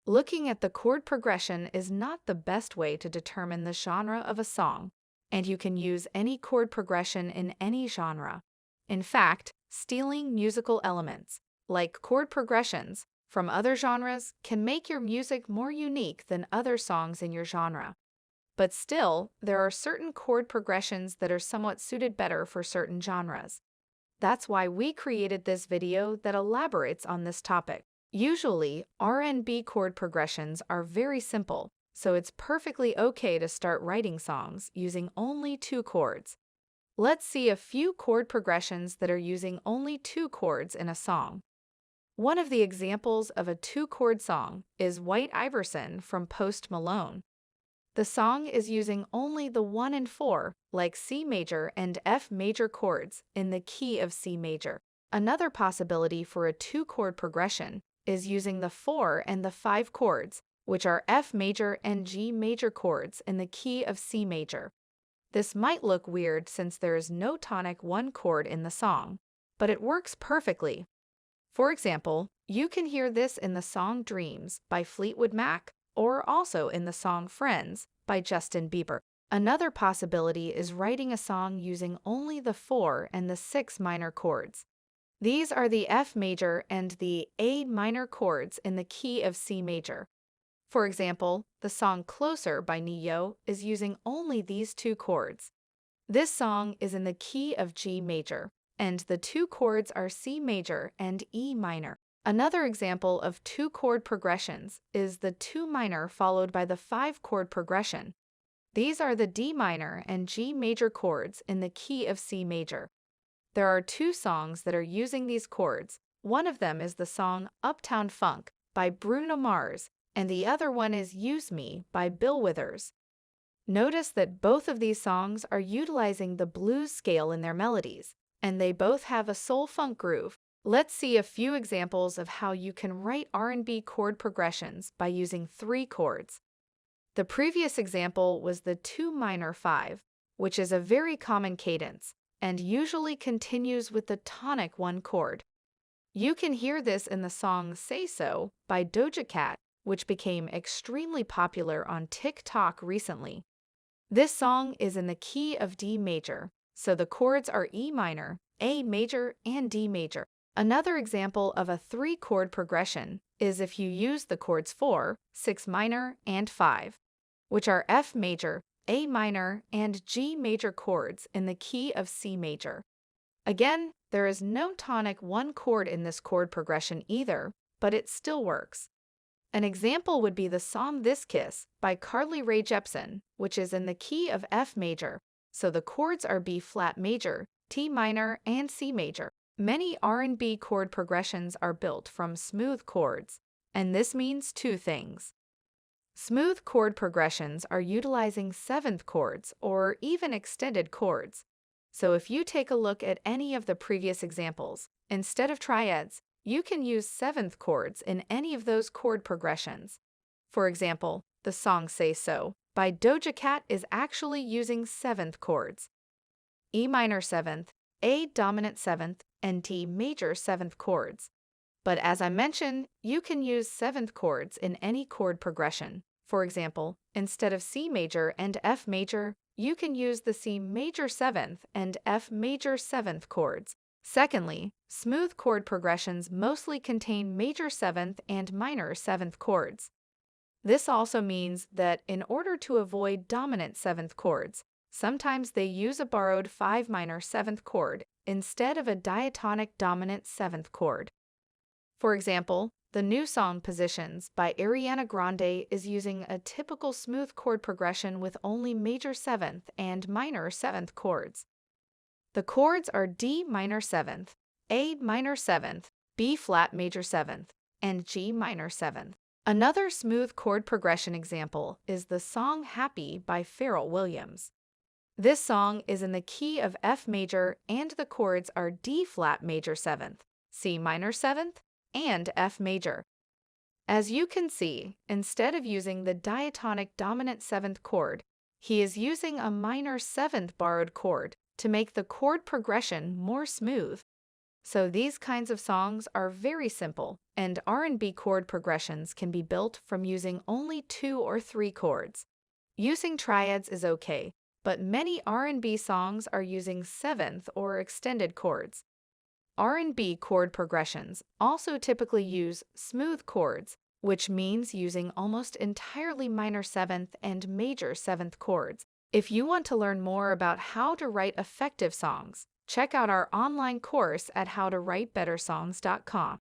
Looking at the chord progression is not the best way to determine the genre of a song, and you can use any chord progression in any genre. In fact, stealing musical elements, like chord progressions, from other genres can make your music more unique than other songs in your genre. But still, there are certain chord progressions that are somewhat suited better for certain genres. That's why we created this video that elaborates on this topic. Usually, R&B chord progressions are very simple, so it's perfectly okay to start writing songs using only 2 chords. Let's see a few chord progressions that are using only 2 chords in a song. One of the examples of a 2-chord song is White Iverson from Post Malone. The song is using only the 1 and 4, like C major and F major chords, in the key of C major. Another possibility for a 2-chord progression is using the 4 and the 5 chords, which are F major and G major chords, in the key of C major. This might look weird since there is no tonic 1 chord in the song, but it works perfectly. For example, you can hear this in the song Dreams by Fleetwood Mac, or also in the song Friends by Justin Bieber. Another possibility is writing a song using only the 4 and the 6 minor chords. These are the F major and the A minor chords in the key of C major. For example, the song Closer by Ne-Yo is using only these 2 chords. This song is in the key of G major, and the 2 chords are C major and E minor. Another example of 2-chord progressions is the 2 minor followed by the 5-chord progression. These are the D minor and G major chords in the key of C major. There are 2 songs that are using these chords. One of them is the song Uptown Funk by Bruno Mars, and the other one is Use Me by Bill Withers. Notice that both of these songs are utilizing the blues scale in their melodies, and they both have a soul-funk groove. Let's see a few examples of how you can write R&B chord progressions by using 3 chords. The previous example was the 2 minor 5, which is a very common cadence, and usually continues with the tonic 1 chord. You can hear this in the song Say So by Doja Cat, which became extremely popular on TikTok recently. This song is in the key of D major, so the chords are E minor, A major, and D major. Another example of a 3-chord progression is if you use the chords 4, 6 minor, and 5, which are F major, A minor, and G major chords in the key of C major. Again, there is no tonic 1 chord in this chord progression either, but it still works. An example would be the song This Kiss by Carly Rae Jepsen, which is in the key of F major, so the chords are B flat major, T minor, and C major. Many R&B chord progressions are built from smooth chords, and this means 2 things. Smooth chord progressions are utilizing 7th chords or even extended chords. So if you take a look at any of the previous examples, instead of triads, you can use 7th chords in any of those chord progressions. For example, the song Say So by Doja Cat is actually using 7th chords: E minor 7th, A dominant 7th, and D major 7th chords. But as I mentioned, you can use 7th chords in any chord progression. For example, instead of C major and F major, you can use the C major 7th and F major 7th chords. Secondly, smooth chord progressions mostly contain major 7th and minor 7th chords. This also means that in order to avoid dominant 7th chords, sometimes they use a borrowed 5 minor 7th chord instead of a diatonic dominant 7th chord. For example, the new song Positions by Ariana Grande is using a typical smooth chord progression with only major 7th and minor 7th chords. The chords are D minor 7th, A minor 7th, B flat major 7th, and G minor 7th. Another smooth chord progression example is the song Happy by Pharrell Williams. This song is in the key of F major and the chords are D flat major 7th, C minor 7th, and F major. As you can see, instead of using the diatonic dominant 7th chord, he is using a minor 7th borrowed chord to make the chord progression more smooth. So these kinds of songs are very simple, and R&B chord progressions can be built from using only 2 or 3 chords. Using triads is okay, but many R&B songs are using seventh or extended chords. R&B chord progressions also typically use smooth chords, which means using almost entirely minor seventh and major seventh chords. If you want to learn more about how to write effective songs, check out our online course at howtowritebettersongs.com.